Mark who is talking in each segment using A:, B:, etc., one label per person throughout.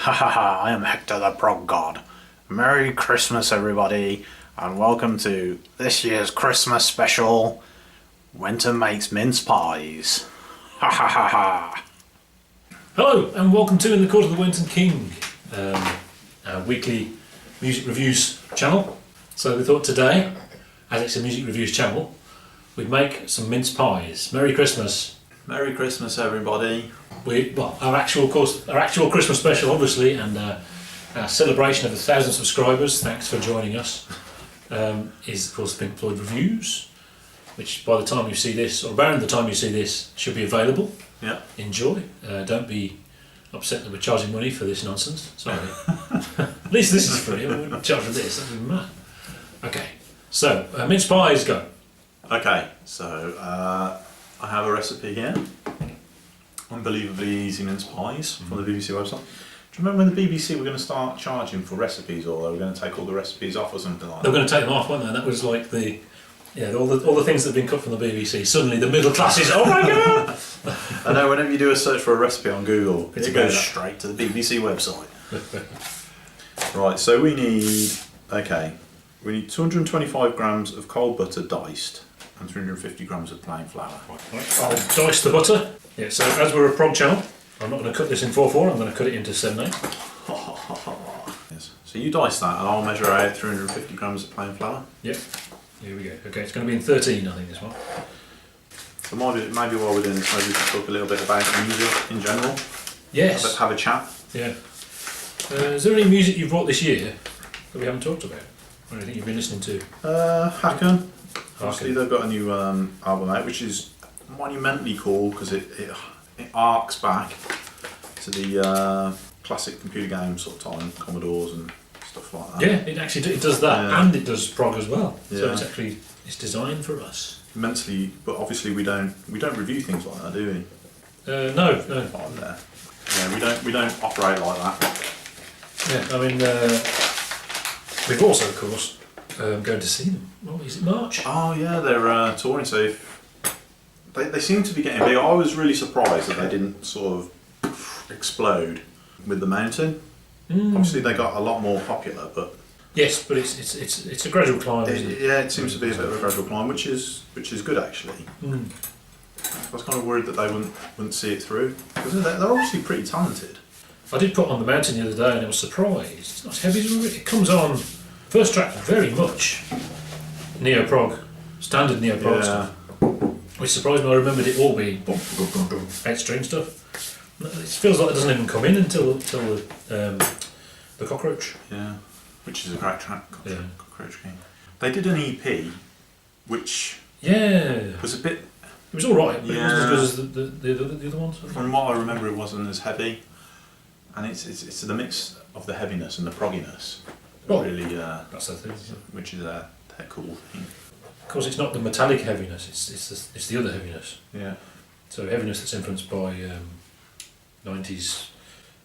A: Ha ha ha, I am Hector the Prog God. Merry Christmas everybody, and welcome to this year's Christmas special, Wenton Makes Mince Pies. Ha ha ha ha.
B: Hello and welcome to In the Court of the Wenton King, our weekly music reviews channel. So we thought today, as it's a music reviews channel, we'd make some mince pies. Merry Christmas.
A: Merry Christmas everybody.
B: Our actual Christmas special, obviously, and our celebration of 1,000 subscribers. Thanks for joining us. Is of course the Pink Floyd reviews, which by the time you see this, or around the time you see this, should be available.
A: Yeah.
B: Enjoy. Don't be upset that we're charging money for this nonsense. Sorry. At least this is free. We're not charging this. That'd be mad. Okay. So mince pies, go.
A: Okay. So I have a recipe here. Unbelievably easy mince pies from the BBC website. Do you remember when the BBC were going to start charging for recipes, or they were going to take all the recipes off or something like that?
B: They were going to take them off, weren't they? That was like all the things that have been cut from the BBC. Suddenly the middle classes, oh my god!
A: I know, whenever you do a search for a recipe on Google,
B: It's
A: it
B: a
A: goes
B: go.
A: straight to the BBC website. Right, so we need 225 grams of cold butter diced and 350 grams of plain flour.
B: Right, I'll dice the butter. Yeah, so as we're a prog channel, I'm not going to cut this in 4/4, I'm going to cut it into 7/8.
A: Yes. So you dice that and I'll measure out 350 grams of plain flour.
B: Yep, here we go. Okay, it's going to be in 13, I think, this one.
A: So maybe while we're doing this, maybe we can talk a little bit about music in general.
B: Yes.
A: Have a chat.
B: Yeah. Is there any music you've brought this year that we haven't talked about? Or anything you've been listening to?
A: Hacken. Obviously they've got a new album out, which is monumentally cool because it arcs back to the classic computer game sort of time, Commodores and stuff like that.
B: Yeah, it does that, and it does prog as well.
A: Yeah.
B: So it's designed for us.
A: Immensely, but obviously we don't review things like that, do we?
B: No.
A: On there. Yeah, we don't operate like that.
B: Yeah, I mean, we've also, of course, going to see them. Well, is it March?
A: Oh yeah, they're touring. So they seem to be getting big. I was really surprised that they didn't sort of explode with the Mountain. Obviously, they got a lot more popular, but
B: yes, but it's a gradual climb. Isn't it?
A: Yeah, it seems to be a bit of a gradual climb, which is good actually. I was kind of worried that they wouldn't see it through because they're obviously pretty talented.
B: I did put on the Mountain the other day, and I was surprised. It's not as heavy as it comes on. First track, very much neo prog, standard neo prog stuff. Which surprised me. I remembered it all being 8-string stuff. It feels like it doesn't even come in until the Cockroach.
A: Yeah, which is a great track.
B: Yeah.
A: Cockroach King. They did an EP, which was a bit.
B: It was all right, but
A: Yeah.
B: it wasn't as good as the other ones.
A: From what I remember, it wasn't as heavy, and it's the mix of the heaviness and the progginess.
B: Well,
A: Really,
B: that's the thing. Isn't it?
A: which is their cool thing.
B: Of course, it's not the metallic heaviness; it's the other heaviness.
A: Yeah.
B: So heaviness that's influenced by 90s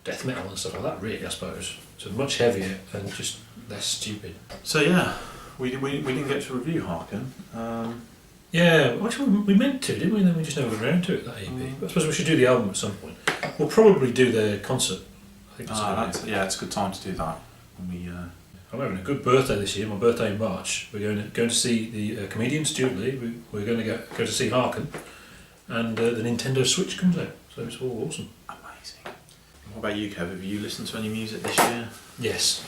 B: death metal and stuff like that. Really, I suppose. So much heavier and just less stupid.
A: So yeah, we didn't get to review Harken.
B: Yeah, actually we meant to, didn't we? And then we just never got around to it, that EP. But I suppose we should do the album at some point. We'll probably do their concert. I think that's a good idea.
A: It's a good time to do that.
B: I'm having a good birthday this year, my birthday in March. We're going to see the comedian Stuart Lee, we're going to go to see Harken, and the Nintendo Switch comes out, so it's all awesome.
A: Amazing. What about you, Kev? Have you listened to any music this year?
B: Yes.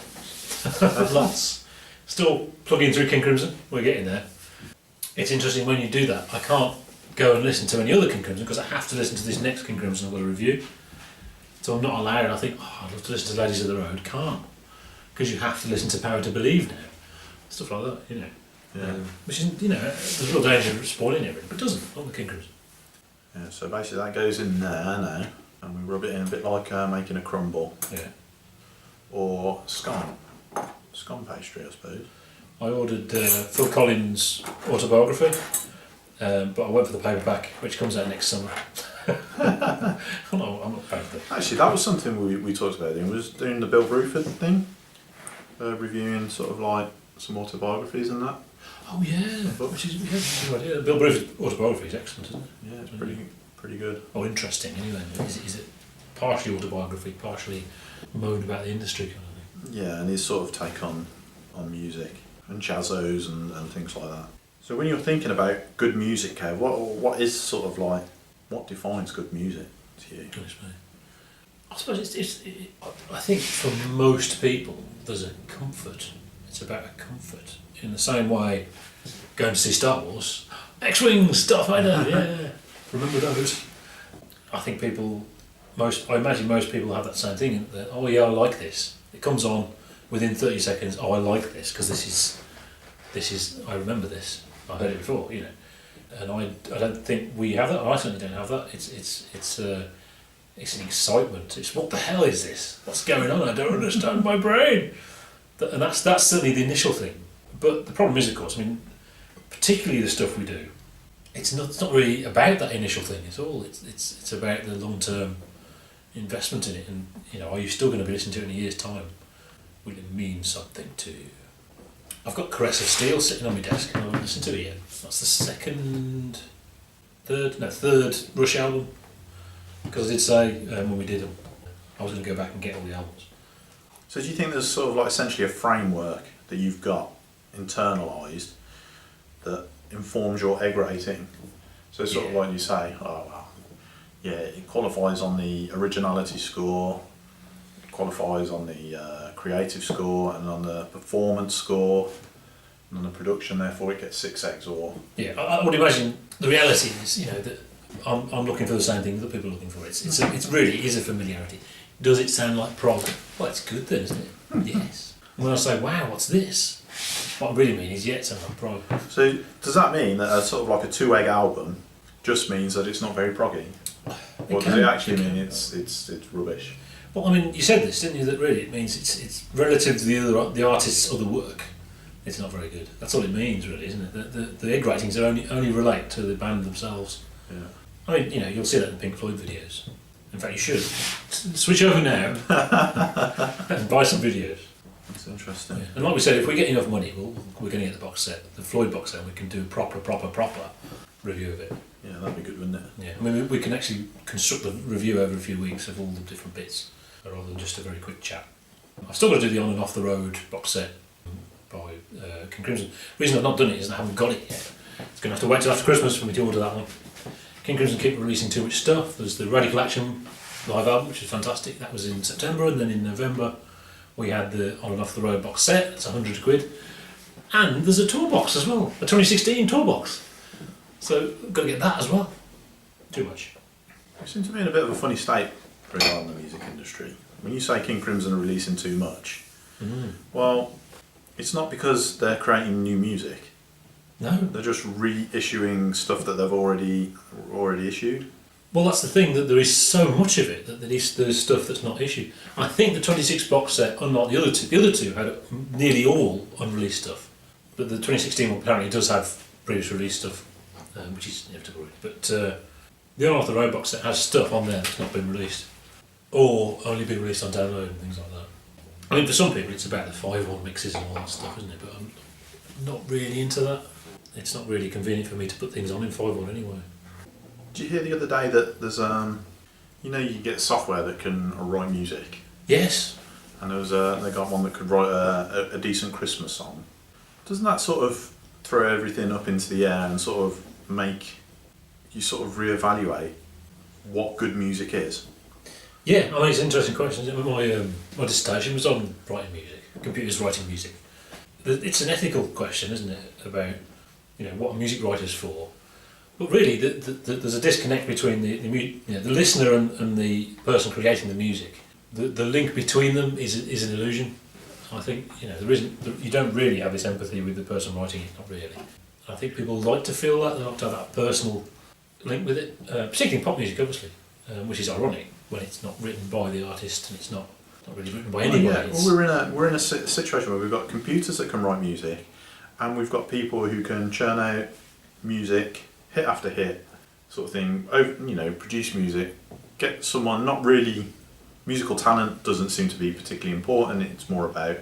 B: Lots. Still plugging through King Crimson, we're getting there. It's interesting when you do that. I can't go and listen to any other King Crimson because I have to listen to this next King Crimson I've got to review. So I'm not allowed. I think, I'd love to listen to Ladies of the Road. Can't. Because you have to listen to Power to Believe now. Stuff like that, you know.
A: Yeah.
B: Which is, there's a little danger of spoiling everything, but it doesn't on the King Crimson.
A: Yeah. So basically, that goes in there now, and we rub it in a bit like making a crumble.
B: Yeah.
A: Or scone pastry, I suppose.
B: I ordered Phil Collins' autobiography, but I went for the paperback, which comes out next summer. I'm not proud of it.
A: Actually, that was something we talked about. It was doing the Bill Bruford thing, reviewing sort of like some autobiographies and that.
B: Oh yeah, which is good idea. Bill Bruford's autobiography is excellent, isn't it?
A: Yeah, it's pretty good.
B: Oh, interesting. Anyway, is it? partially autobiography, partially moan about the industry kind of thing.
A: Yeah, and his sort of take on music and jazzos and things like that. So when you're thinking about good music, Kev, what is sort of like, what defines good music to you?
B: I suppose I think for most people there's a comfort. It's about a comfort. In the same way, going to see Star Wars, X-Wing stuff, I know, yeah. Remember those? I think I imagine most people have that same thing, that, oh yeah, I like this. It comes on within 30 seconds, oh I like this, because this is, I remember this. I heard it before, you know. And I don't think we have that. I certainly don't have that. It's an excitement. It's, what the hell is this? What's going on? I don't understand my brain. And that's certainly the initial thing. But the problem is, of course, I mean, particularly the stuff we do, it's not really about that initial thing at all. It's about the long-term investment in it. And, you know, are you still going to be listening to it in a year's time? Will it mean something to you? I've got Caress of Steel sitting on my desk and I haven't listened to it yet. That's the third Rush album. Because I did say when we did them, I was going to go back and get all the albums.
A: So do you think there's sort of like essentially a framework that you've got internalised that informs your egg rating? So sort of like you say, oh well, yeah, it qualifies on the originality score, it qualifies on the creative score and on the performance score and on the production, therefore it gets 6 eggs or...
B: Yeah, I would imagine the reality is, you know, that I'm looking for the same thing that people are looking for. It's really is a familiarity. Does it sound like prog? Well, it's good then, isn't it? Yes. And when I say, wow, what's this? What I really mean is, yeah, it sounds like prog.
A: So does that mean that a sort of like a 2-egg album just means that it's not very proggy? Or does it actually mean it's rubbish?
B: Well, I mean, you said this, didn't you? That really it means it's relative to the artist's other work. It's not very good. That's all it means, really, isn't it? The egg ratings are only relate to the band themselves.
A: Yeah.
B: I mean, you know, you'll see that in Pink Floyd videos. In fact, you should switch over now and buy some videos.
A: That's interesting.
B: Yeah. And like we said, if we get enough money, we're going to get the box set, the Floyd box set, and we can do a proper review of it.
A: Yeah, that'd be good, wouldn't it?
B: Yeah, I mean, we can actually construct the review over a few weeks of all the different bits, rather than just a very quick chat. I've still got to do the On and Off the Road box set by King Crimson. The reason I've not done it is I haven't got it yet. It's going to have to wait till after Christmas for me to order that one. King Crimson keep releasing too much stuff. There's the Radical Action live album, which is fantastic. That was in September, and then in November we had the On and Off the Road box set. It's £100. And there's a tour box as well, a 2016 tour box. So I've got to get that as well. Too much.
A: We seem to be in a bit of a funny state regarding the music industry. When you say King Crimson are releasing too much, well, it's not because they're creating new music.
B: No.
A: They're just reissuing stuff that they've already issued.
B: Well, that's the thing, that there is so much of it that there's stuff that's not issued. I think the 26 box set, unlike the other two had nearly all unreleased stuff. But the 2016 one apparently does have previous release stuff, which is inevitable. But the On Off the Road box set has stuff on there that's not been released, or only been released on download and things like that. I mean, for some people it's about the 5/1 mixes and all that stuff, isn't it? But I'm not really into that. It's not really convenient for me to put things on in 5/1 anyway.
A: Did you hear the other day that there's you know, you get software that can write music?
B: Yes.
A: And they got one that could write a decent Christmas song. Doesn't that sort of throw everything up into the air and sort of make you sort of reevaluate what good music is?
B: Yeah, I mean, it's an interesting question. My dissertation was on writing music, computers writing music. It's an ethical question, isn't it, about, you know, what a music writer's for. But really, there's a disconnect between the listener and the person creating the music. The link between them is an illusion. I think, you know, you don't really have this empathy with the person writing it, not really. I think people like to feel that, they like to have that personal link with it, particularly in pop music, obviously, which is ironic when it's not written by the artist and it's not really written by anyone.
A: Yeah. Well, we're in a situation where we've got computers that can write music, and we've got people who can churn out music, hit after hit, sort of thing. You know, produce music, get someone not really. Musical talent doesn't seem to be particularly important. It's more about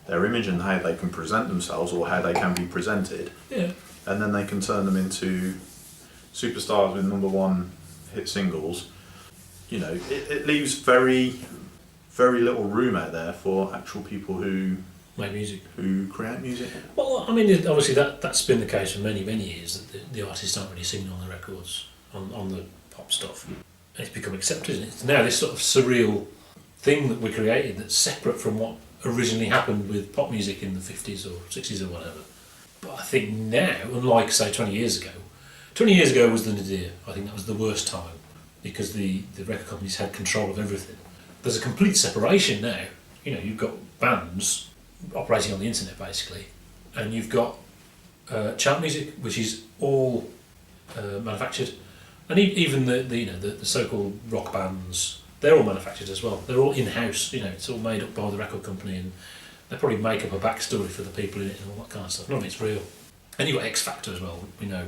A: their image and how they can present themselves or how they can be presented.
B: Yeah.
A: And then they can turn them into superstars with #1 hit singles. you know, it leaves very, very little room out there for actual people who
B: make music,
A: who create music.
B: Well, I mean, obviously that's been the case for many years, that the artists aren't really singing on the records, on the pop stuff. And it's become accepted, isn't it? It's now this sort of surreal thing that we created that's separate from what originally happened with pop music in the 50s or 60s or whatever. But I think now, unlike say 20 years ago was the nadir. I think that was the worst time, because the record companies had control of everything. There's a complete separation now. You know, you've got bands operating on the internet basically, and you've got chart music, which is all manufactured, and even the so-called rock bands, they're all manufactured as well. They're all in-house. You know, it's all made up by the record company, and they probably make up a backstory for the people in it and all that kind of stuff. None of it's real. And you've got X Factor as well. We know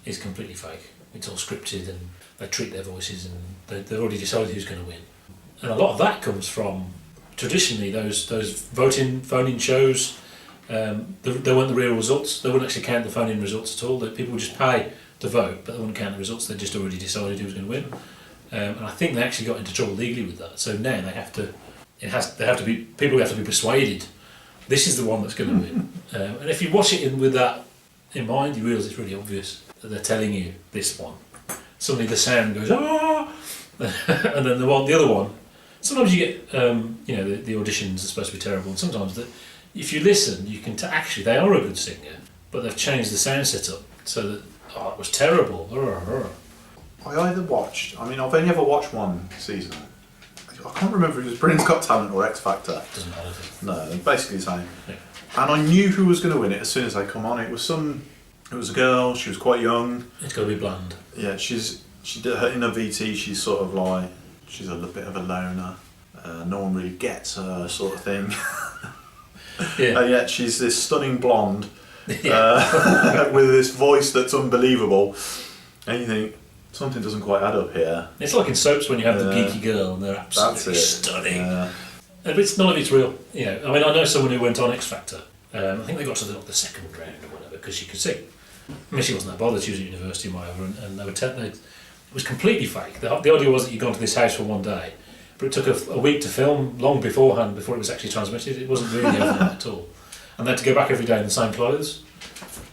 B: is completely fake. It's all scripted, and they treat their voices, and they've already decided who's going to win. And a lot of that comes from traditionally those voting phone-in shows. They weren't the real results. They wouldn't actually count the phone-in results at all. People would just pay to vote, but they wouldn't count the results. They just already decided who was going to win. And I think they actually got into trouble legally with that. So now they have to. People have to be persuaded this is the one that's going to win. And if you watch it with that in mind, you realise it's really obvious that they're telling you this one. Suddenly the sound goes ah, and then the other one. Sometimes you get the auditions are supposed to be terrible, and sometimes that if you listen, you can actually they are a good singer, but they've changed the sound setup so that it was terrible.
A: I've only ever watched one season. I can't remember if it was Britain's Got Talent or X Factor.
B: Doesn't matter.
A: No, they're basically the same.
B: Yeah.
A: And I knew who was going to win it as soon as they come on. It was a girl. She was quite young.
B: It's got to be bland.
A: Yeah, she did her in her VT. She's sort of like she's a little bit of a loner. No one really gets her sort of thing.
B: Yeah.
A: And yet she's this stunning blonde with this voice that's unbelievable. And you think something doesn't quite add up here.
B: It's like in soaps when you have the geeky girl and they're absolutely stunning.
A: Yeah.
B: And none of it's real. You know, I mean, I know someone who went on X Factor. I think they got to the second round or whatever because she could sing. I mean, she wasn't that bothered. She was at university and whatever, and they were it was completely fake. The idea was that you'd gone to this house for one day, but it took a week to film, long beforehand, before it was actually transmitted. It wasn't really overnight at all. And they had to go back every day in the same clothes.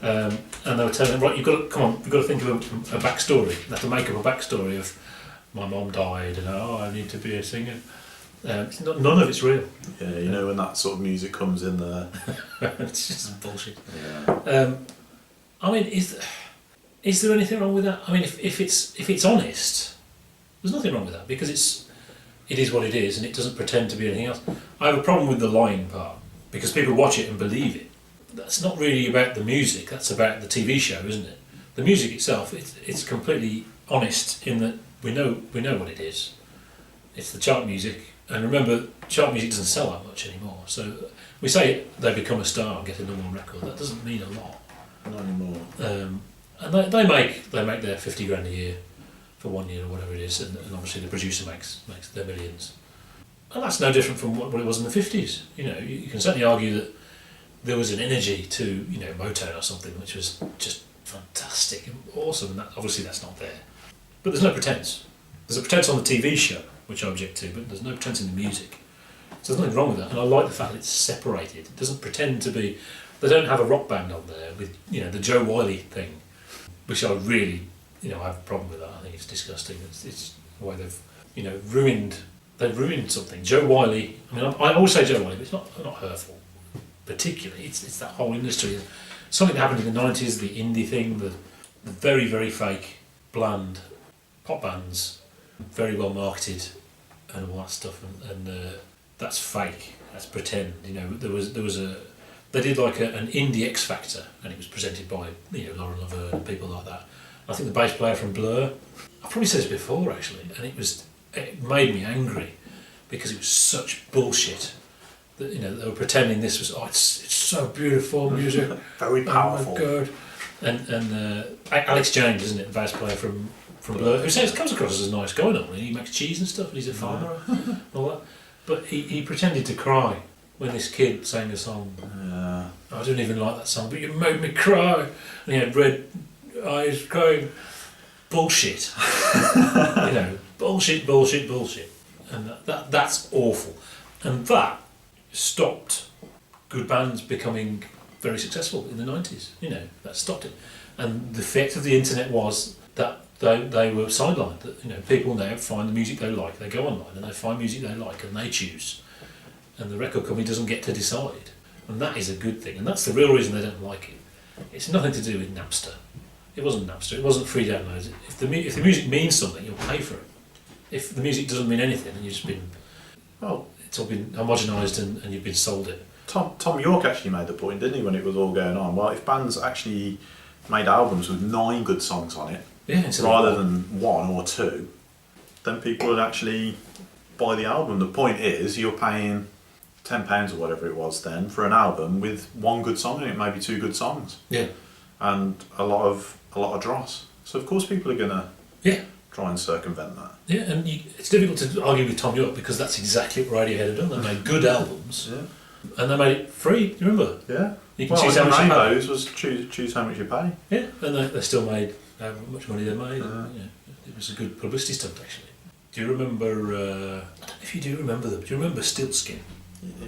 B: And they were telling them, right, you've got to think of a backstory. They have to make up a backstory of my mom died and I need to be a singer. None of it's real.
A: Yeah, you know when that sort of music comes in there.
B: It's just bullshit.
A: Yeah.
B: I mean, is there anything wrong with that? I mean, if it's honest, there's nothing wrong with that because it is what it is and it doesn't pretend to be anything else. I have a problem with the lying part because people watch it and believe it. That's not really about the music. That's about the TV show, isn't it? The music itself, it's completely honest in that we know what it is. It's the chart music, and remember, chart music doesn't sell that much anymore. So we say they become a star and get a number one record. That doesn't mean a lot.
A: Not anymore.
B: And they make their 50 grand a year for 1 year or whatever it is, and obviously the producer makes their millions. And that's no different from what it was in the 50s. You know, you can certainly argue that there was an energy to Motown or something which was just fantastic and awesome, and obviously that's not there. But there's no pretense. There's a pretense on the TV show, which I object to, but there's no pretense in the music. So there's nothing wrong with that, and I like the fact that it's separated. It doesn't pretend to be. They don't have a rock band on there with the Joe Wiley thing, which I really I have a problem with that. I think it's disgusting. It's the way they've ruined. They've ruined something. Joe Wiley. I mean, I always say Joe Wiley, but it's not her fault. Particularly, it's that whole industry. Something that happened in the 90s, the indie thing, the very, very fake, bland pop bands, very well marketed, and all that stuff, and that's fake. That's pretend. There was they did like an indie X Factor, and it was presented by Lauren Laverne and people like that. I think the bass player from Blur. I've probably said this before actually, and it made me angry because it was such bullshit. That they were pretending this was it's so beautiful music,
A: very powerful.
B: Oh my god! And Alex James, isn't it, the bass player from Blur, who comes across as a nice guy normally. He makes cheese and stuff. And he's a farmer and all that. But he pretended to cry when this kid sang a song.
A: Yeah.
B: I don't even like that song, but you made me cry. And he had red eyes crying. Bullshit. bullshit, bullshit, bullshit, and that's awful, and that stopped good bands becoming very successful in the 90s. You know, that stopped it, and the effect of the internet was that they were sidelined. That, you know, people now find the music they like, they go online and they find music they like and they choose, and the record company doesn't get to decide, and that is a good thing, and that's the real reason they don't like it. It's nothing to do with Napster. It wasn't Napster. It wasn't free downloads. If the music means something, you'll pay for it. If the music doesn't mean anything, and you've just been, well, it's all been homogenised and you've been sold it.
A: Tom York actually made the point, didn't he, when it was all going on? Well, if bands actually made albums with 9 good songs on it, rather than 1 or 2, then people would actually buy the album. The point is, you're paying £10 or whatever it was then for an album with 1 good song in it, maybe 2 good songs.
B: Yeah.
A: And a lot of dross. So of course people are gonna try and circumvent that.
B: Yeah, and it's difficult to argue with Tom York because that's exactly what Radiohead had done. They made good albums, and they made it free. Do you remember?
A: Yeah.
B: You can choose how much you pay.
A: Rainbows was choose how much you pay.
B: Yeah, and they still made how much money they made. And, it was a good publicity stunt actually. Do you remember? I don't know if you do remember them. Do you remember Stiltskin?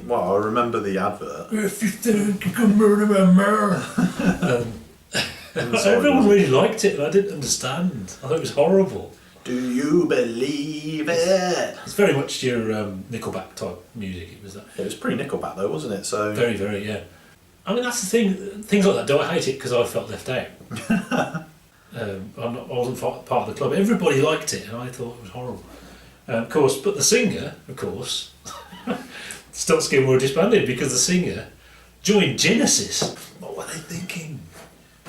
A: Well, I remember the advert.
B: If you think you can murder my everyone really liked it, and I didn't understand. I thought it was horrible.
A: Do you believe it?
B: It's very much your Nickelback type music. It was that.
A: It was pretty Nickelback though, wasn't it? So
B: very, very, yeah. I mean, that's the thing. Things like that. Do I hate it because I felt left out? I wasn't part of the club. Everybody liked it, and I thought it was horrible. Of course, but the singer, of course, Stiltskin were disbanded because the singer joined Genesis. What were they thinking?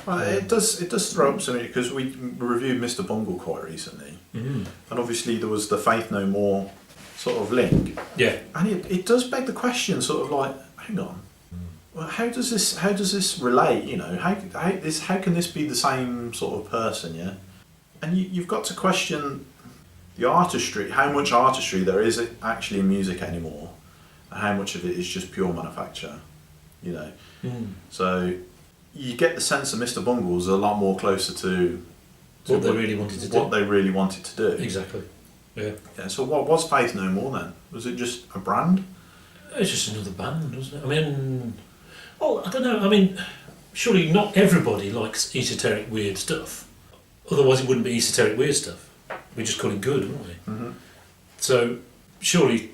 A: Well, it does throw up something because we reviewed Mr. Bungle quite recently, and obviously there was the Faith No More sort of link.
B: Yeah,
A: and it does beg the question, sort of like, hang on, well, how does this relate? You know, how can this be the same sort of person? Yeah, and you've got to question the artistry, how much artistry there is actually in music anymore, and how much of it is just pure manufacture. You know, so. You get the sense that Mr. Bungle's a lot more closer to
B: what they really wanted to do.
A: Exactly.
B: Yeah.
A: Yeah. So what was Faith No More then? Was it just a brand?
B: It's just another band, wasn't it? I mean, well, I don't know. I mean, surely not everybody likes esoteric weird stuff. Otherwise, it wouldn't be esoteric weird stuff. We just call it good, wouldn't we? Mm-hmm. So surely,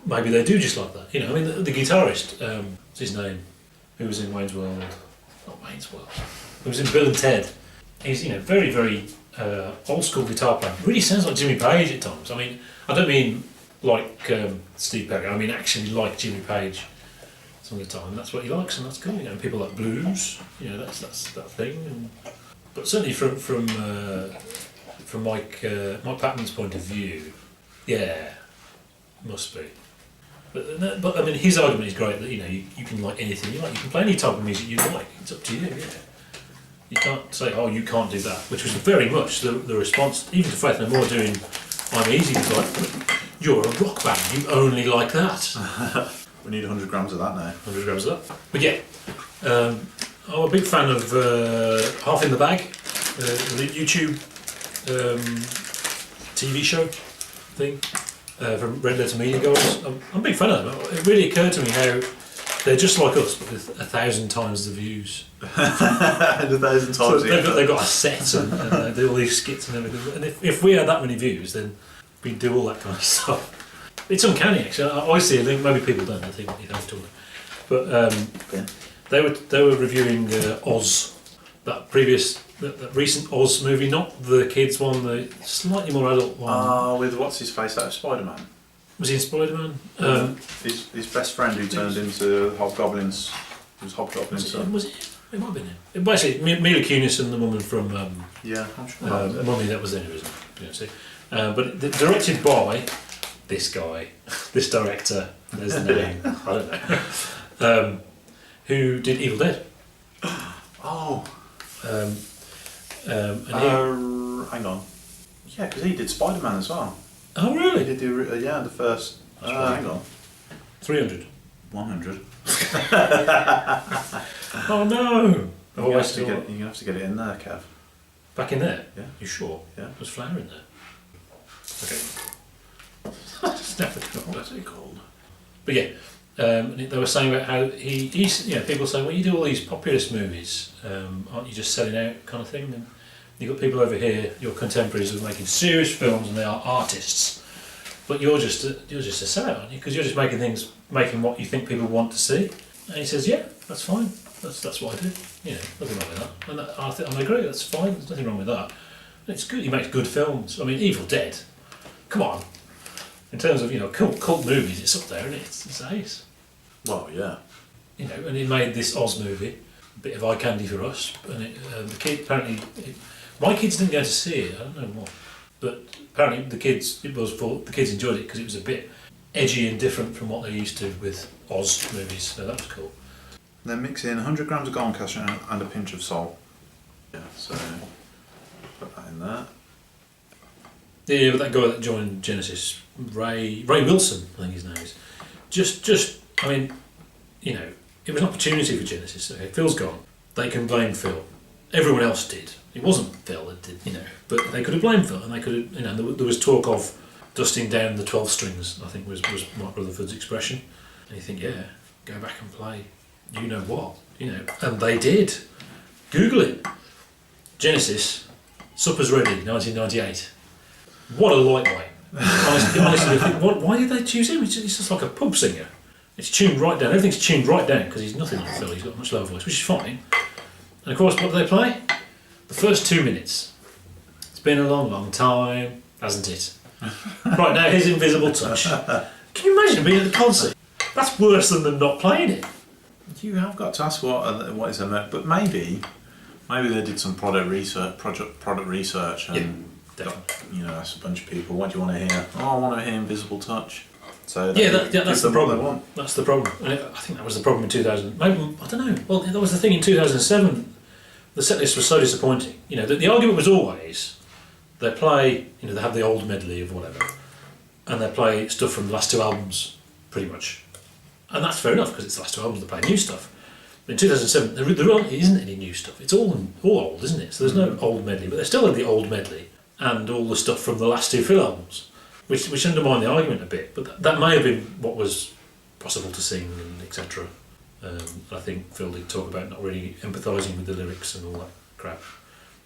B: maybe they do just like that. You know, I mean, the guitarist, what's his name? Who was in Wayne's World? Not Wayne's World. It was in Bill and Ted. He's, you know, very, very old school guitar player. Really sounds like Jimmy Page at times. I mean, I don't mean like Steve Perry. I mean actually like Jimmy Page some of the time. That's what he likes, and that's cool. You know, people like blues. You know, that's that thing. And, but certainly from Mike Patman's point of view, yeah, must be. But I mean, his argument is great that, you know, you can like anything you like. You can play any type of music you like. It's up to you. Yeah. You can't say, oh, you can't do that, which was very much the response, even to Faith No More doing I'm Easy. Was like, you're a rock band. You only like that.
A: We need 100 grams of that now.
B: 100 grams of that. But yeah, I'm a big fan of Half in the Bag, the YouTube TV show thing. From Red Letter Media guys. I'm a big fan of them. It really occurred to me how they're just like us, but with 1,000 times the views.
A: 1,000 times.
B: So they've got a set and they do all these skits and everything. And if we had that many views, then we'd do all that kind of stuff. It's uncanny actually. I see a link. Maybe people don't. I think you don't talk. But they were reviewing Oz, that recent Oz movie, not the kids one, the slightly more adult one.
A: With what's his face out of Spider-Man.
B: Was he in Spider-Man?
A: His best friend who turned into Hobgoblins. It was Hobgoblins.
B: Was it? It might have been him. Basically, Mila Kunis and the woman from
A: yeah, I'm sure.
B: Mummy that was in it, isn't it? But directed by this guy, this director. There's the name. I don't know. Who did Evil Dead?
A: Oh. Hang on. Yeah, because he did Spider-Man as well.
B: Oh, really?
A: He did the first. Hang on. 300. 100.
B: Oh no!
A: You're going to have to get it in there, Kev.
B: Back in there?
A: Yeah.
B: You sure?
A: Yeah.
B: There's flour in there. Okay. Just never called.
A: What's it called?
B: But yeah, they were saying about how he's people saying, well, you do all these populist movies, aren't you just selling out kind of thing? And you've got people over here, your contemporaries, who are making serious films and they are artists, but you're just a sellout, aren't you? Because you're just making what you think people want to see. And he says, yeah, that's fine. That's what I do. Nothing wrong with that. And I agree, that's fine. There's nothing wrong with that. And it's good. He makes good films. I mean, Evil Dead. Come on. In terms of cult movies, it's up there, and it's ace.
A: Well, yeah.
B: And he made this Oz movie, a bit of eye candy for us. And the kid apparently, my kids didn't go to see it. I don't know why, but apparently the kids enjoyed it because it was a bit edgy and different from what they're used to with Oz movies. So that was cool.
A: Then mix in 100 grams of garum cashew and a pinch of salt. Yeah, so put that in there.
B: Yeah, but that guy that joined Genesis, Ray Wilson, I think his name is. I mean, it was an opportunity for Genesis. Okay, Phil's gone. They can blame Phil. Everyone else did. It wasn't Phil that did, but they could have blamed Phil, and they could have, there was talk of dusting down the 12 strings, I think was Mark Rutherford's expression. And you think, yeah, go back and play you know what, and they did. Google it. Genesis, Supper's Ready, 1998. What a lightweight. honestly, why did they choose him? He's just like a pub singer. It's tuned right down. Everything's tuned right down because he's nothing like Phil. He's got a much lower voice, which is fine. And of course, what do they play? The first 2 minutes. It's been a long, long time, hasn't it? Right now, his invisible touch. Can you imagine being at the concert? That's worse than them not playing it.
A: You have got to ask what is a but maybe they did some product research, and that's a bunch of people. What do you want to hear? Oh, I want to hear invisible touch. So
B: that's the problem. That's the problem. And I think that was the problem in 2000. Maybe, I don't know. Well, that was the thing in 2007. The set list was so disappointing. The argument was always they play. They have the old medley of whatever, and they play stuff from the last 2 albums, pretty much. And that's fair enough because it's the last 2 albums. They play new stuff. But in 2007, there isn't any new stuff. It's all old, isn't it? So there's no old medley, but they still have the old medley and all the stuff from the last 2 Phil albums, which undermined the argument a bit. But that may have been what was possible to sing and etc. I think Phil did talk about not really empathising with the lyrics and all that crap,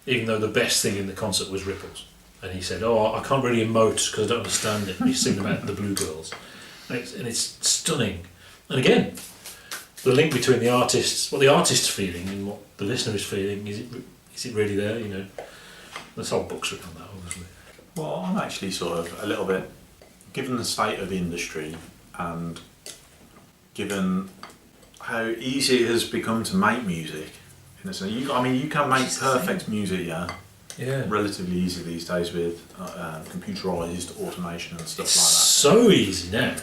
B: even though the best thing in the concert was Ripples. And he said, "Oh, I can't really emote because I don't understand it." And he's singing about the Blue Girls, and it's stunning. And again, the link between the artists, what the artist's feeling and what the listener is feeling, is it really there? There's whole books written on that, obviously.
A: Well, I'm actually sort of a little bit, given the state of the industry and given how easy it has become to make music. You can make perfect music, relatively easy these days with computerised automation and stuff like that.
B: So easy now.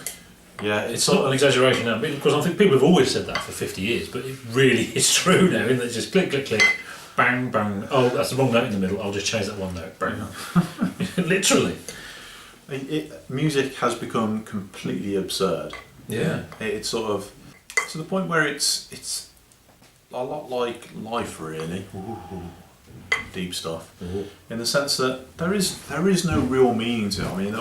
A: Yeah,
B: it's not an exaggeration now, because I think people have always said that for 50 years, but it really is true now, isn't it? Just click, click, click, bang, bang. Oh, that's the wrong note in the middle. I'll just change that one note. Bang. Literally.
A: Music has become completely absurd.
B: Yeah.
A: It's sort of to the point where it's a lot like life, really. Ooh. Deep stuff.
B: Ooh.
A: In the sense that there is no real meaning to it. I mean,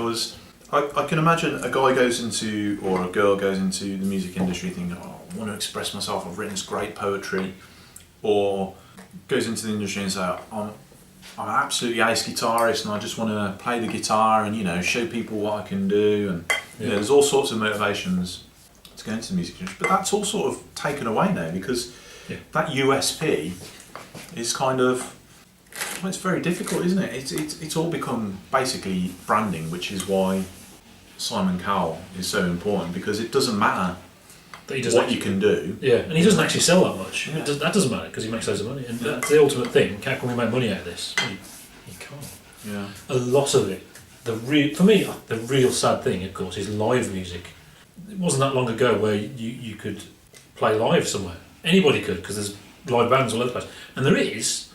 A: I can imagine a guy goes into, or a girl goes into the music industry thinking, oh, I want to express myself, I've written this great poetry, or goes into the industry and says, I'm an absolutely ace guitarist and I just want to play the guitar and show people what I can do, and there's all sorts of motivations to go into the music industry, but that's all sort of taken away now because that USP is kind of, well, it's very difficult, isn't it? It's all become basically branding, which is why Simon Cowell is so important, because it doesn't matter what you can do.
B: Yeah, and he doesn't actually sell that much. Yeah. That doesn't matter because he makes loads of money, and that's the ultimate thing. How can we make money out of this? You can't.
A: Yeah.
B: A lot of it. For me, the real sad thing, of course, is live music. It wasn't that long ago where you could play live somewhere. Anybody could, because there's live bands all over the place, and there is,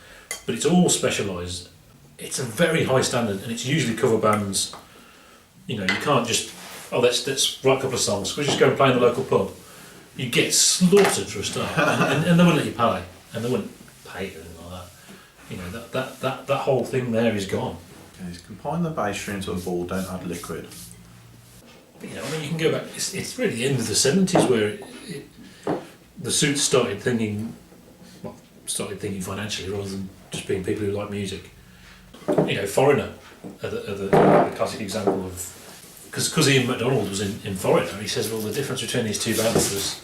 B: but it's all specialised. It's a very high standard, and it's usually cover bands. You can't just, let's write a couple of songs. We'll just go and play in the local pub. You get slaughtered for a start, and they wouldn't let you pay, and they wouldn't pay or anything like that. That whole thing there is gone.
A: Okay, combine the bass string to a ball, don't add liquid.
B: But, I mean, you can go back. It's really the end of the 70s where the Suits started thinking financially rather than just being people who like music. Foreigner are the classic example of, because Ian MacDonald was in Foreigner. He says, well, the difference between these two bands was,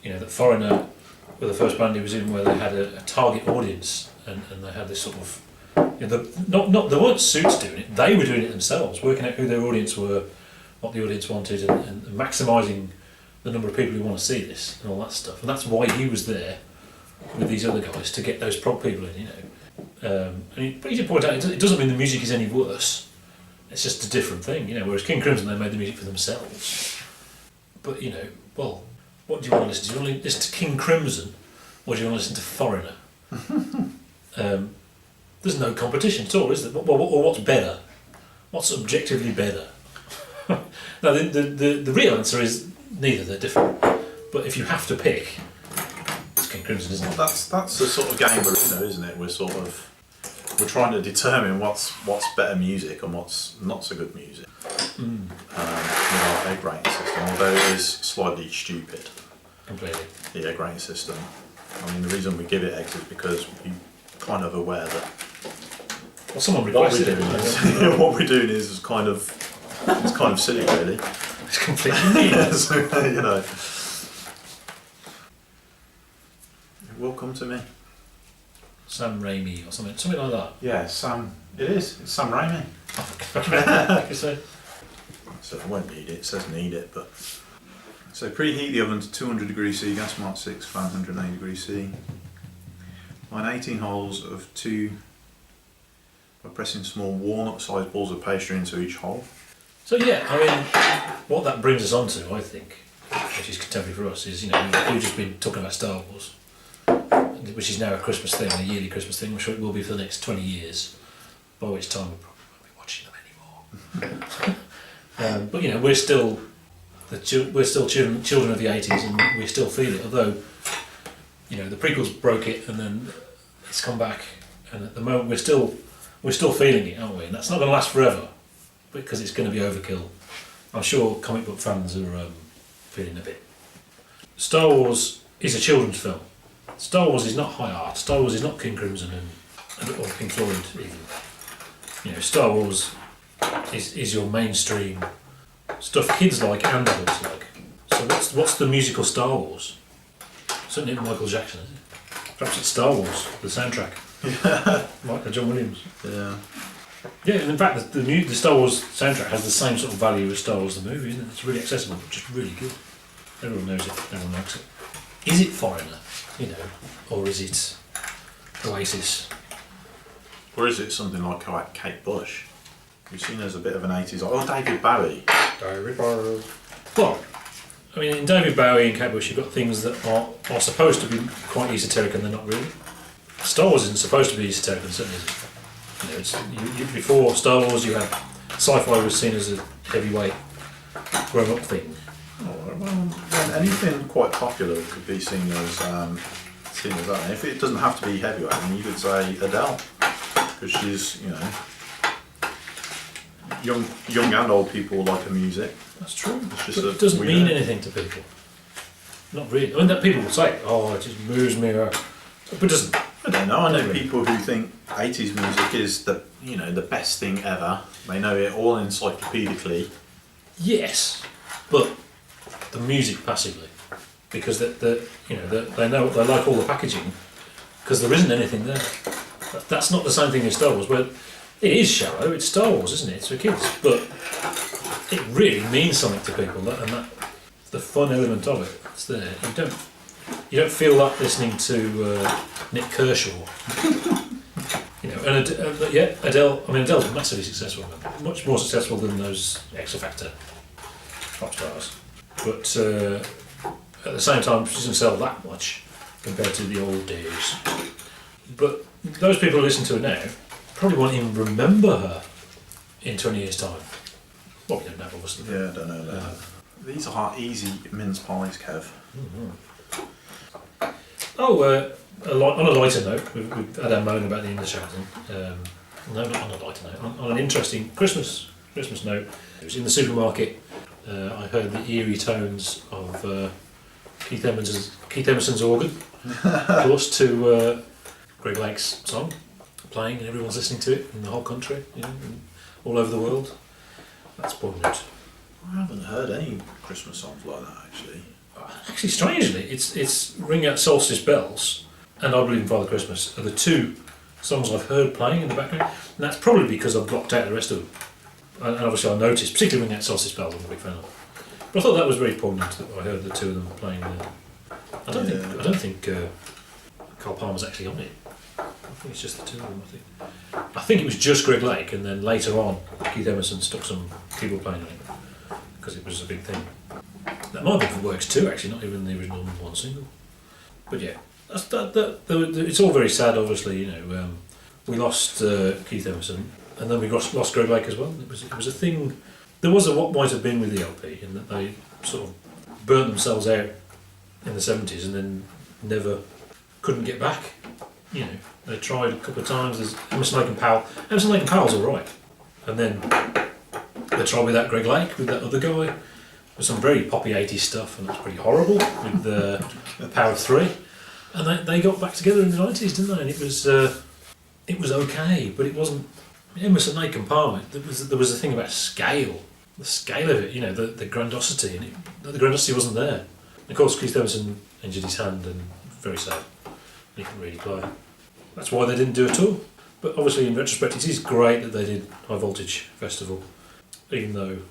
B: that Foreigner were the first band he was in where they had a target audience and they had this sort of, they weren't Suits doing it. They were doing it themselves, working out who their audience were, what the audience wanted, and maximising the number of people who want to see this and all that stuff. And that's why he was there with these other guys, to get those prog people in, but he did point out it doesn't mean the music is any worse. It's just a different thing, Whereas King Crimson, they made the music for themselves. But well, what do you want to listen to? Do you want to listen to King Crimson, or do you want to listen to Foreigner? There's no competition at all, is there? Or what's better? What's objectively better? Now, the real answer is neither. They're different. But if you have to pick, it's King Crimson, isn't it?
A: Well, that's the sort of game we're in, isn't it? We're trying to determine what's better music and what's not so good music. With our egg rating system, although it is slightly stupid.
B: Completely.
A: The egg rating system. I mean, the reason we give it eggs is because we're kind of aware that
B: someone
A: what
B: requested
A: it. What we're doing is kind of silly, really.
B: It's completely meaningless.
A: So, it will come to me.
B: Sam Raimi or something like that.
A: Yeah, Sam. It is. It's Sam Raimi.
B: Like you say.
A: So I won't need it. It says need it, but. So preheat the oven to 200 degrees C, gas mark 6, fan 180 degrees C. Line 18 holes of 2 by pressing small walnut-sized balls of pastry into each hole.
B: So yeah, I mean, what that brings us on to, I think, which is contemporary for us, is we've just been talking about Star Wars, which is now a Christmas thing, a yearly Christmas thing. I'm sure it will be for the next 20 years, by which time we probably won't be watching them anymore. But we're still children of the 80s, and we still feel it. Although the prequels broke it, and then it's come back, and at the moment we're still feeling it, aren't we? And that's not going to last forever, because it's going to be overkill. I'm sure comic book fans are feeling a bit. Star Wars is a children's film. Star Wars is not high art. Star Wars is not King Crimson or Pink Floyd even. Star Wars is your mainstream stuff kids like and adults like. So what's the musical Star Wars? Certainly not Michael Jackson, is it? Perhaps it's Star Wars, the soundtrack. Like John Williams.
A: Yeah.
B: Yeah, and in fact, the Star Wars soundtrack has the same sort of value as Star Wars the movie, isn't it? It's really accessible, but just really good. Everyone knows it, everyone likes it. Is it Foreigner, or is it Oasis?
A: Or is it something like Kate Bush? You've seen as a bit of an 80s, or David Bowie.
B: David Bowie. Well, I mean, in David Bowie and Kate Bush, you've got things that are supposed to be quite esoteric and they're not really. Star Wars isn't supposed to be esoteric, and certainly isn't. Before Star Wars, you had sci-fi was seen as a heavyweight, grown-up thing.
A: Well, anything quite popular could be seen as that. And if it doesn't have to be heavyweight, then you could say Adele, because she's young and old people like her music.
B: That's true.
A: It's just
B: but it doesn't mean anything to people. Not really. I mean, that people will say, "Oh, it just moves me," but it doesn't.
A: I don't know. I know people who think 80s music is the best thing ever. They know it all encyclopedically.
B: Yes, but the music passively, because they know they like all the packaging, because there isn't anything there. That's not the same thing as Star Wars, where it is shallow. It's Star Wars, isn't it? It's for kids, but it really means something to people, and that the fun element of it. It's there. You don't feel that listening to Nick Kershaw. And Adele. I mean, Adele's massively successful, much more successful than those X Factor pop stars. But at the same time, she doesn't sell that much compared to the old days. But those people who listen to her now probably won't even remember her in 20 years' time. Well, we don't know, obviously.
A: Yeah, I don't know that. These are easy mince pies, Kev.
B: Mm-hmm. Oh, on a lighter note, we've had our moan about the English accent. No, not on a lighter note. On an interesting Christmas note, it was in the supermarket. I heard the eerie tones of Keith Emerson's organ, of course, to Greg Lake's song playing, and everyone's listening to it in the whole country, you know, and all over the world. That's poignant.
A: I haven't heard any Christmas songs like that actually.
B: Actually, strangely, it's Ring Out Solstice Bells and I Believe in Father Christmas are the two songs I've heard playing in the background, and that's probably because I've blocked out the rest of them. And obviously I noticed, particularly Ring Out Solstice Bells, I'm a big fan of. But I thought that was very poignant that I heard the two of them playing there. I don't think Carl Palmer's actually on it. I think it's just the two of them. I think it was just Greg Lake, and then later on Keith Emerson stuck some keyboard playing on it because it was a big thing. That might have been for Works 2 actually, not even the original one single. But yeah, it's all very sad. Obviously, you know, we lost Keith Emerson, and then we lost Greg Lake as well. It was a thing. There was what might have been with the LP, in that they sort of burnt themselves out in the 70s and then never couldn't get back. You know, they tried a couple of times. There's Emerson, Lake and Powell. Emerson, Lake and Powell's all right, and then they tried with that Greg Lake, with that other guy, with some very poppy 80s stuff, and that's pretty horrible with the Power of Three. And they got back together in the 90s, didn't they? And it was okay, but it wasn't Emerson, Lake and Palmer. There was a thing about scale, the scale of it, you know, the grandiosity, and the grandiosity wasn't there. And of course, Keith Emerson injured his hand, and very sad. He couldn't really play. That's why they didn't do a tour. But obviously, in retrospect, it is great that they did High Voltage Festival, even though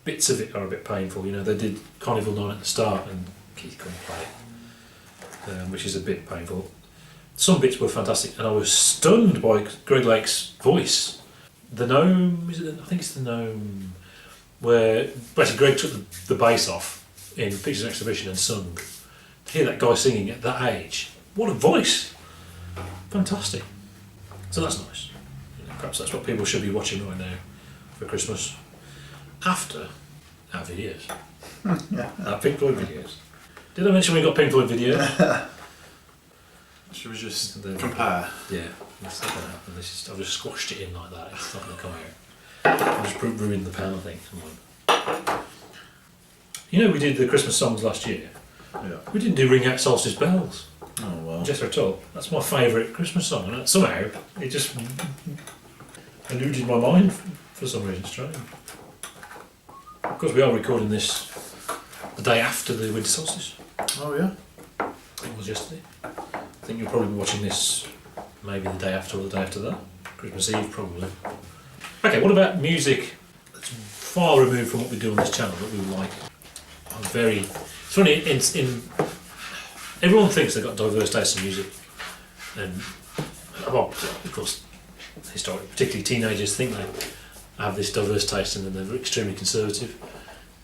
B: bits of it are a bit painful. You know, they did Carnival Night at the start, and Keith couldn't play it, which is a bit painful. Some bits were fantastic, and I was stunned by Greg Lake's voice. The Gnome, I think it's the Gnome, where basically Greg took the bass off in Pictures and Exhibition and sung. To hear that guy singing at that age, what a voice! Fantastic. So that's nice. You know, perhaps that's what people should be watching right now for Christmas. After our videos. Our Pink Floyd videos. Did I mention we got Pink Floyd videos?
A: Should we just compare?
B: Yeah, that's not going to happen. I've just squashed it in like that. It's not going to come out. I've just ruined the pan, I think. You know, we did the Christmas songs last year.
A: Yeah.
B: We didn't do Ring Out Solstice Bells.
A: Oh well.
B: Jethro Tull. That's my favourite Christmas song, and somehow it just eluded my mind for some reason. Strange. Of course, we are recording this the day after the winter solstice.
A: Oh yeah.
B: It was yesterday. I think you'll probably be watching this maybe the day after or the day after that. Christmas Eve, probably. Okay, what about music that's far removed from what we do on this channel that we like? It's funny, in everyone thinks they've got diverse tastes in music, and well, of course, historically, particularly teenagers think they have this diverse taste and then they're extremely conservative.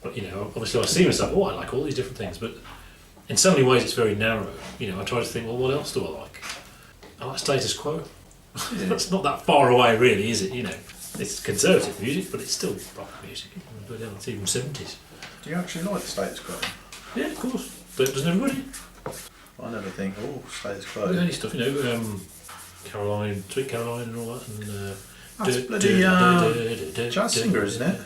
B: But you know, obviously I see myself, I like all these different things, but in so many ways it's very narrow. You know, I try to think, well, what else do I like? I like status quo. That's not that far away really, is it? You know, it's conservative music, but it's still rock music. But yeah, it's even 70s.
A: Do you actually like the status quo?
B: Yeah, of course. But doesn't everybody?
A: I never think, oh, status quo.
B: The only stuff, you know, Caroline, Sweet Caroline and all that. And,
A: that's bloody jazz singer, isn't it?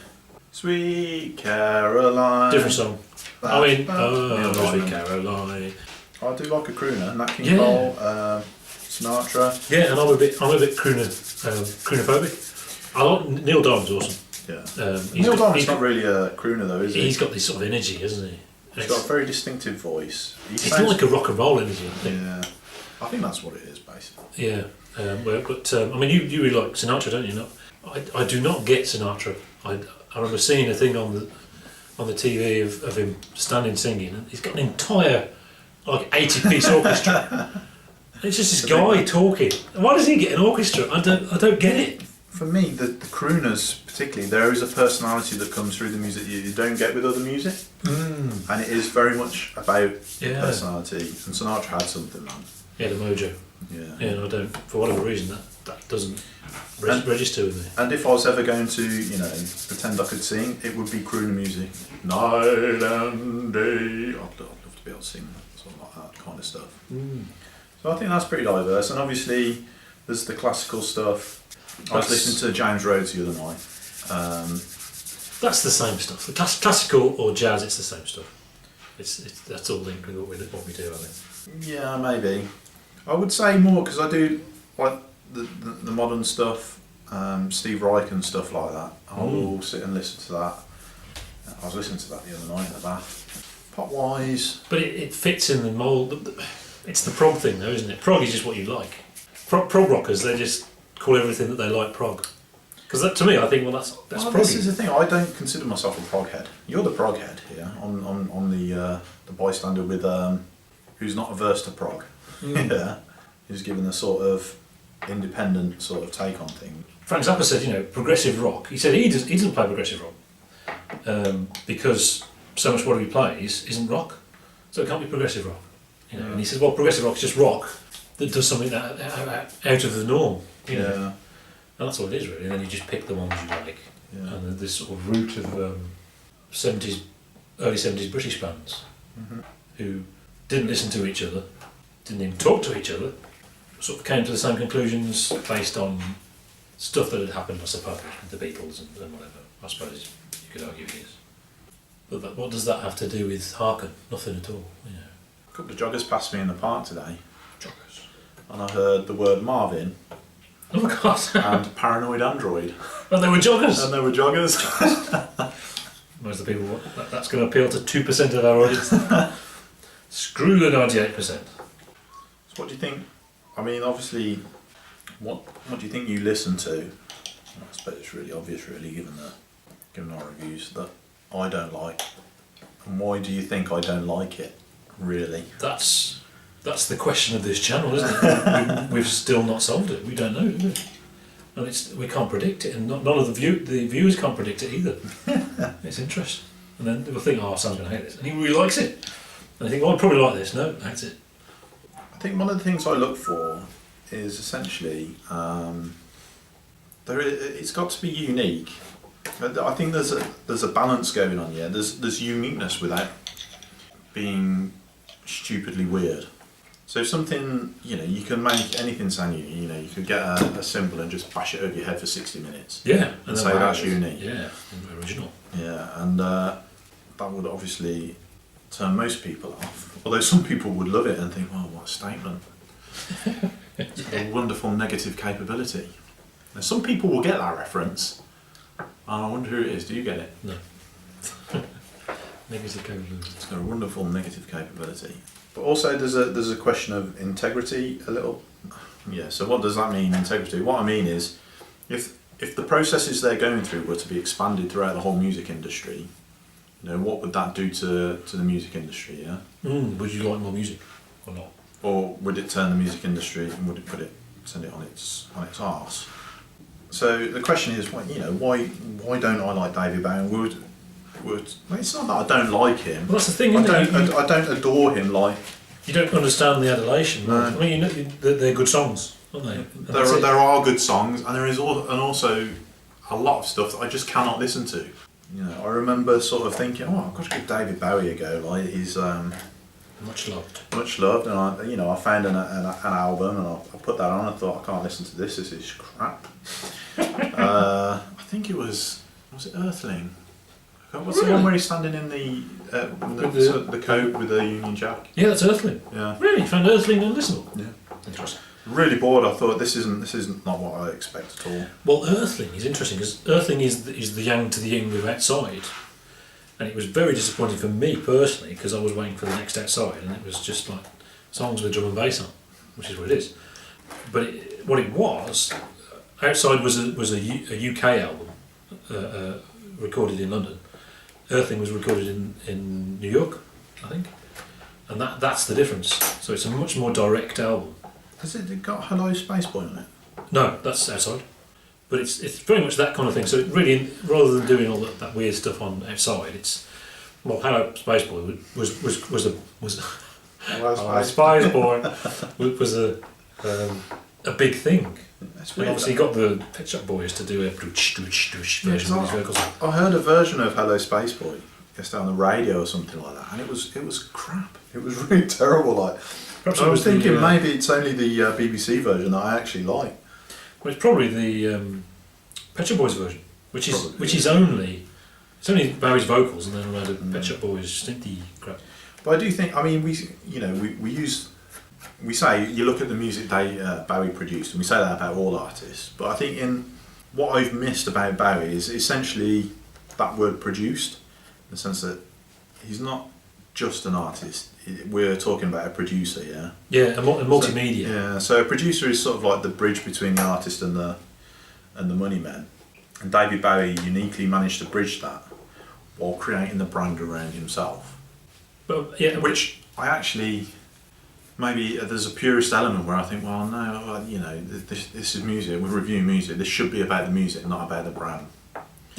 A: Sweet Caroline.
B: Different song. Sweet Caroline.
A: I do like a crooner, Nat King Cole, Sinatra.
B: Yeah, and I'm a bit crooner-phobic. I like Neil Diamond's awesome.
A: Yeah. Neil Diamond's not really a crooner though, is he?
B: He's got this sort of energy, hasn't he?
A: He's got a very distinctive voice.
B: It's not like a rock and roll energy, I think.
A: Yeah, I think that's what it is, basically.
B: Yeah, I mean, you really like Sinatra, don't you? Not, I do not get Sinatra. I remember seeing a thing on the TV of him standing singing, and he's got an entire 80-piece orchestra. It's just this guy talking. Why does he get an orchestra? I don't get it.
A: For me, the crooners particularly, there is a personality that comes through the music that you don't get with other music, and it is very much about personality. And Sinatra had something, man.
B: Yeah, the mojo.
A: Yeah.
B: Yeah, and I don't, for whatever reason, that doesn't register with me.
A: And if I was ever going to, you know, pretend I could sing, it would be crooner music. Night and day. I'd love to be able to sing something like that kind of stuff. So I think that's pretty diverse, and obviously there's the classical stuff. I was listening to James Rhodes the other night.
B: That's the same stuff. The classical or jazz, it's the same stuff. That's all linked with what we do, I think.
A: Yeah, maybe. I would say more because I do like the modern stuff, Steve Reich and stuff like that. I will sit and listen to that. I was listening to that the other night in the bath. Pop wise,
B: but it fits in the mould. It's the prog thing, though, isn't it? Prog is just what you like. Prog rockers, they just call everything that they like prog. Because to me, I think, that's prog.
A: This is the thing. I don't consider myself a prog head. You're the prog head here on the bystander with who's not averse to prog. Yeah, who's given a sort of independent sort of take on things.
B: Frank Zappa said, progressive rock. He said he doesn't play progressive rock because so much what he plays isn't rock, so it can't be progressive rock. And he says, well, progressive rock is just rock that does something that out of the norm. And that's what it is really. And then you just pick the ones you like. Yeah. And this sort of root of early 70s British bands who didn't listen to each other, didn't even talk to each other, sort of came to the same conclusions based on stuff that had happened, I suppose, with the Beatles and whatever. I suppose you could argue it is. But what does that have to do with Harken? Nothing at all.
A: A couple of joggers passed me in the park today.
B: Joggers.
A: And I heard the word Marvin.
B: Oh my God.
A: And Paranoid Android.
B: And they were joggers. Most of the people, that's going to appeal to 2% of our audience. Screw the 98%.
A: So what do you think? I mean, obviously, what do you think you listen to? I suppose it's really obvious, really, given our reviews, that I don't like. And why do you think I don't like it, really?
B: That's the question of this channel, isn't it? We've still not solved it. We don't know, do we? And we can't predict it, and none of the viewers can't predict it either. It's interesting. And then they'll think, oh, Sam's going to hate this. And he really likes it. And they think, well, I probably like this. No, hates it.
A: I think one of the things I look for is essentially, it's got to be unique. I think there's a balance going on here. There's uniqueness without being stupidly weird. So something, you can make anything sound unique. You could get a cymbal and just bash it over your head for 60 minutes.
B: Yeah.
A: And say that's unique.
B: Yeah, original.
A: Yeah, and that would obviously turn most people off. Although some people would love it and think, oh, what a statement. It's got a wonderful negative capability. And some people will get that reference. And I wonder who it is. Do you get it?
B: No. Negative capability.
A: It's got a wonderful negative capability. But also there's a question of integrity a little. Yeah, so what does that mean, integrity? What I mean is, if the processes they're going through were to be expanded throughout the whole music industry, what would that do to the music industry, yeah?
B: Would you like more music or not?
A: Or would it turn the music industry and would it send it on its arse? So the question is, why don't I like David Bowie? It's not that I don't like him.
B: Well, that's the thing, isn't it?
A: I don't adore him like...
B: You don't understand the adulation. No. I mean, they're good songs, aren't they?
A: There are good songs, and there is also a lot of stuff that I just cannot listen to. I remember sort of thinking, I've got to give David Bowie a go. Like he's
B: much loved.
A: Much loved, and I found an album and I put that on and thought, I can't listen to this. This is crap. I think it was it Earthling? What's the one where he's standing in the coat with the Union Jack?
B: Yeah, that's Earthling.
A: Yeah.
B: Really? You found Earthling unlistenable?
A: Yeah.
B: Interesting.
A: Really bored. I thought this isn't not what I expect at all.
B: Well, Earthling is interesting because Earthling is the yang to the yin of Outside, and it was very disappointing for me personally because I was waiting for the next Outside, and it was just like songs with drum and bass on, which is what it is. But what it was, Outside was a UK album recorded in London. Earthling was recorded in New York, I think, and that's the difference. So it's a much more direct album.
A: Has it got Hello Space Boy on it?
B: No, that's Outside. But it's very much that kind of thing. So it really, rather than doing all that weird stuff on Outside, it's Hello Space Boy was a big thing.
A: That's
B: weird. And obviously, you got the Pet Shop Boys to do a version of these vocals.
A: I heard a version of Hello Space Boy yesterday on the radio or something like that, and it was crap. It was really terrible. Like, I was thinking maybe it's only the BBC version that I actually like.
B: Well, it's probably the Pet Shop Boys version, which is
A: Probably,
B: which is only it's only Bowie's vocals and then a load of Pet Shop Boys synthy crap.
A: But I do think, I mean, we say, you look at the music Bowie produced, and we say that about all artists, but I think in what I've missed about Bowie is essentially that word produced, in the sense that he's not just an artist, we're talking about a producer, yeah?
B: Yeah, and multimedia.
A: So a producer is sort of like the bridge between the artist and the money men, and David Bowie uniquely managed to bridge that while creating the brand around himself.
B: But yeah,
A: Which I actually, maybe there's a purist element where I think, well, no, this is music, we're reviewing music, this should be about the music, not about the brand.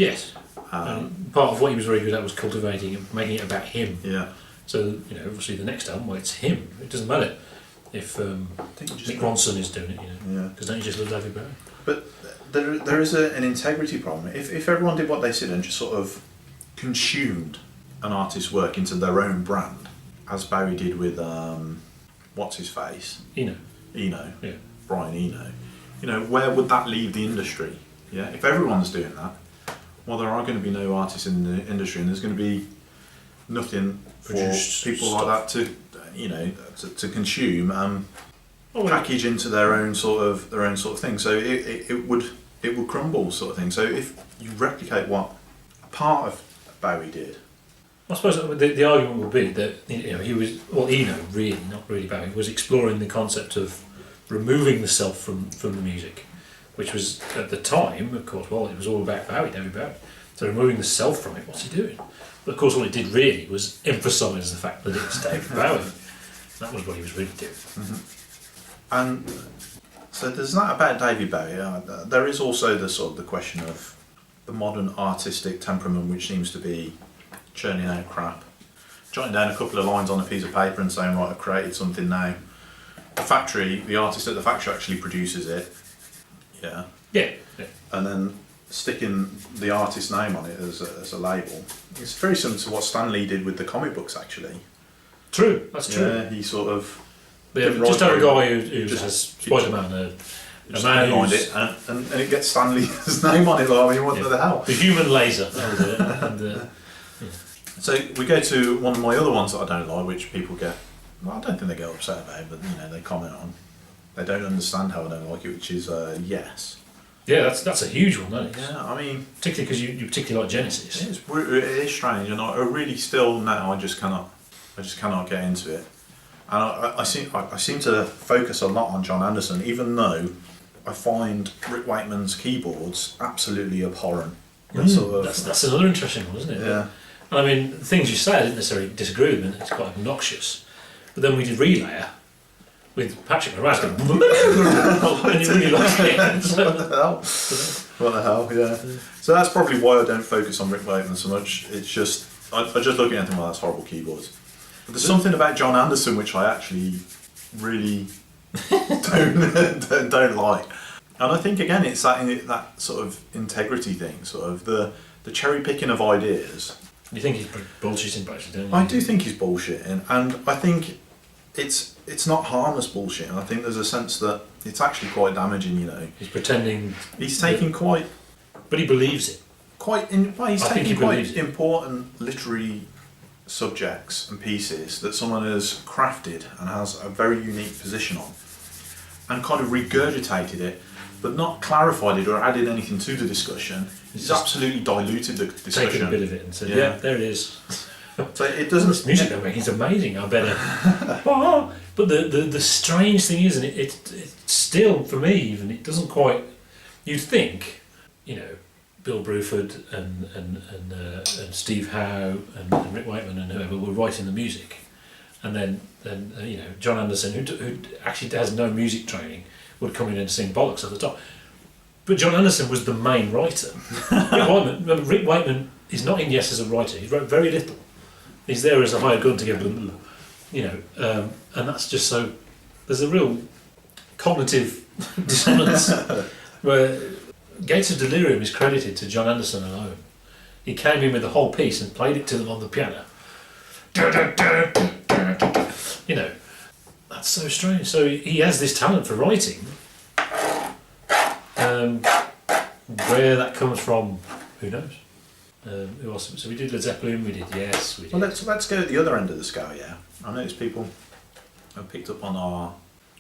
B: yes. Part of what he was very good at was cultivating and making it about him.
A: Yeah.
B: So, obviously the next album, well, it's him. It doesn't matter if Nick Ronson is doing it,
A: Yeah.
B: Because don't you just love David Bowie?
A: But there is an integrity problem. If everyone did what they said and just sort of consumed an artist's work into their own brand, as Bowie did with what's his face?
B: Eno.
A: Yeah. Brian Eno. Where would that leave the industry? Yeah. If everyone's doing that, well, there are going to be no artists in the industry, and there's going to be nothing for people
B: stuff
A: like that to consume and package into their own sort of thing. So it would crumble, sort of thing. So if you replicate what a part of Bowie did,
B: I suppose the argument would be that he was Eno really, not really Bowie, was exploring the concept of removing the self from the music, which was at the time, of course, it was all about David Bowie. So removing the self from it, what's he doing? But of course, all it did really was emphasise the fact that it's David Bowie. That was what he was really doing.
A: Mm-hmm. And so there's that about David Bowie. There is also the question of the modern artistic temperament, which seems to be churning out crap, jotting down a couple of lines on a piece of paper and saying, right, I've created something now. The artist at the factory actually produces it. Yeah.
B: Yeah.
A: And then sticking the artist's name on it as a label. It's very similar to what Stan Lee did with the comic books, actually.
B: True, that's true.
A: Yeah, he sort of...
B: just have a guy who just has Spider-Man, a man
A: behind it, and it gets Stan Lee's name on it. Like, I mean, what the hell?
B: The human laser. And,
A: So we go to one of my other ones that I don't like, which people get... Well, I don't think they get upset about, but they comment on. They don't understand how I don't like it, which is Yes.
B: Yeah, that's a huge one, isn't it?
A: Yeah, I mean...
B: Particularly because you particularly like Genesis.
A: It is strange, and I really still now I just cannot get into it. And I seem to focus a lot on John Anderson, even though I find Rick Wakeman's keyboards absolutely abhorrent.
B: That's another interesting one, isn't it?
A: Yeah.
B: And I mean, the things you say, I didn't necessarily disagree with them, it's quite obnoxious. But then we did Relayer with Patrick Moraz going, and you really like it.
A: What the hell? What the hell, yeah. So that's probably why I don't focus on Rick Wakeman so much. It's just, I just look at anything like that's horrible keyboards. But there's something about John Anderson which I actually really don't like. And I think, again, it's that sort of integrity thing, sort of the cherry picking of ideas.
B: You think he's bullshitting, basically, don't you?
A: I do think he's bullshitting, and I think it's not harmless bullshitting. I think there's a sense that it's actually quite damaging.
B: He's pretending.
A: He's taking quite,
B: but he believes it.
A: He's taking quite important literary subjects and pieces that someone has crafted and has a very unique position on, and kind of regurgitated it, but not clarified it or added anything to the discussion. He's absolutely diluted the discussion.
B: Taken a bit of it and said, yeah there it is.
A: So it doesn't...
B: This music they're making is amazing, I better... But the strange thing is, and it still, for me even, it doesn't quite... You'd think, Bill Bruford and Steve Howe and Rick Wakeman and whoever were writing the music. And then John Anderson, who actually has no music training, would come in and sing bollocks at the top. But John Anderson was the main writer. Rick Wakeman is not in Yes as a writer. He wrote very little. He's there as a hired gun to get, and that's just so. There's a real cognitive dissonance where Gates of Delirium is credited to John Anderson alone. He came in with the whole piece and played it to them on the piano. That's so strange. So he has this talent for writing, Where that comes from, who knows? Who else? So we did Led Zeppelin, we did Yes, we did.
A: Well, let's go at the other end of the scale, yeah. I noticed people have picked up on our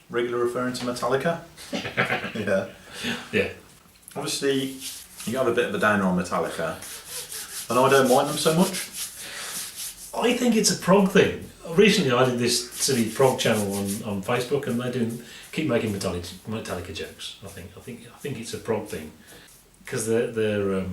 A: regular referring to Metallica. Yeah.
B: Yeah.
A: Obviously, you have a bit of a downer on Metallica, and I don't mind them so much.
B: I think it's a prog thing. Recently I did this silly prog channel on Facebook, and they keep making Metallica jokes. I think it's a prog thing. Because they're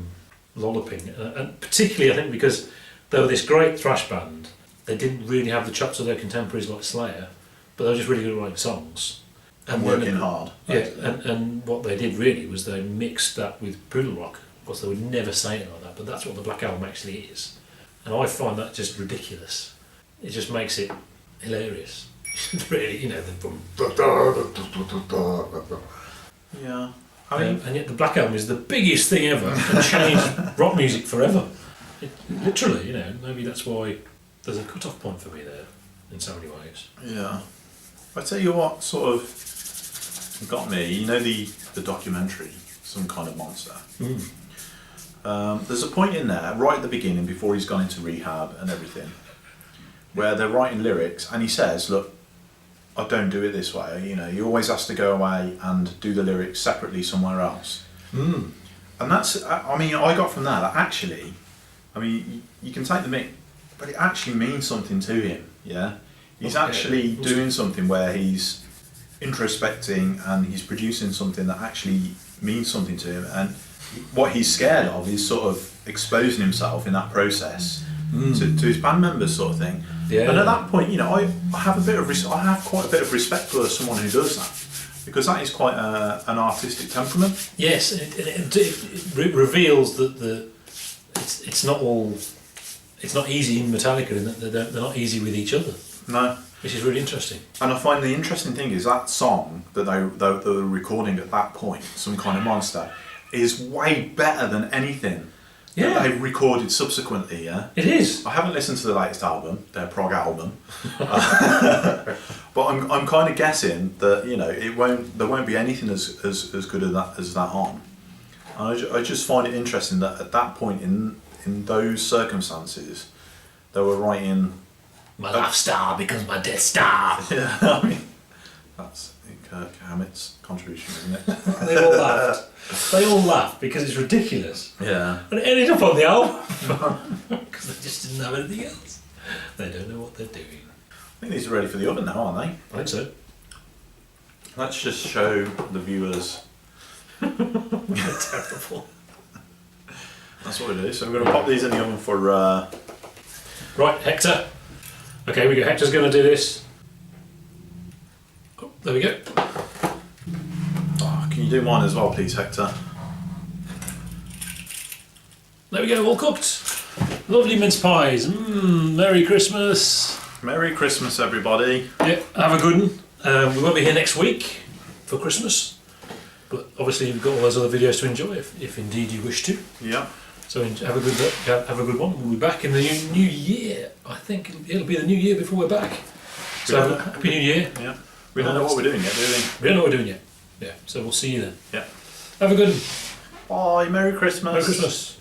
B: lolloping, and particularly I think because they were this great thrash band, they didn't really have the chops of their contemporaries like Slayer, but they were just really good at writing songs.
A: And working hard.
B: Yeah, and what they did really was they mixed that with Poodle Rock. Of course they would never say it like that, but that's what the Black Album actually is. And I find that just ridiculous. It just makes it hilarious. Really, you know,
A: Yeah. I mean,
B: and yet the Black Album is the biggest thing ever and changed rock music forever. Literally, you know, maybe that's why there's a cut-off point for me there in so many ways.
A: yeah. I tell you what sort of got me, you know the documentary, Some Kind of Monster? There's a point in there, right at the beginning, before he's gone into rehab and everything, where they're writing lyrics, and he says, look, I don't do it this way, you know, he always has to go away and do the lyrics separately somewhere else. And that's, I mean, I got from that actually, I mean, you can take the mic, but it actually means something to him, yeah? He's actually doing something where he's introspecting and he's producing something that actually means something to him, and what he's scared of is sort of exposing himself in that process to his band members, sort of thing.
B: Yeah.
A: And at that point, you know, I have quite a bit of respect for someone who does that, because that is quite an artistic temperament.
B: Yes, it reveals that it's not easy in Metallica, and that they're not easy with each other.
A: No.
B: Which is really interesting.
A: And I find the interesting thing is that song that they were recording at that point, Some Kind of Monster, is way better than anything that they've recorded subsequently, yeah?
B: It is.
A: I haven't listened to the latest album, their prog album, but I'm kind of guessing that, you know, there won't be anything as good as that on. And I just find it interesting that at that point in those circumstances, they were writing...
B: My life star becomes my death star.
A: Yeah, I mean, that's Kirk Hammett's contribution, isn't it?
B: They all laughed. They all laughed because it's ridiculous.
A: Yeah.
B: And it ended up on the album because they just didn't have anything else. They don't know what they're doing.
A: I think these are ready for the oven now, aren't they?
B: I think so.
A: Let's just show the viewers.
B: They're terrible.
A: That's what we do. So I'm going to pop these in the oven for...
B: Right, Hector. Okay, we go. Hector's going to do this. Oh, there we go.
A: Oh, can you do mine as well, please, Hector?
B: There we go, all cooked. Lovely mince pies. Merry Christmas.
A: Merry Christmas, everybody.
B: Yeah, have a good one. We won't be here next week for Christmas, but obviously you've got all those other videos to enjoy if indeed you wish to.
A: Yeah.
B: So have a good one. We'll be back in the new year. I think it'll be the new year before we're back. So happy New Year.
A: Yeah. We don't know what we're doing yet, do we?
B: We don't know what we're doing yet. Yeah. So we'll see you then.
A: Yeah.
B: Have a good one.
A: Bye. Merry Christmas.
B: Merry Christmas.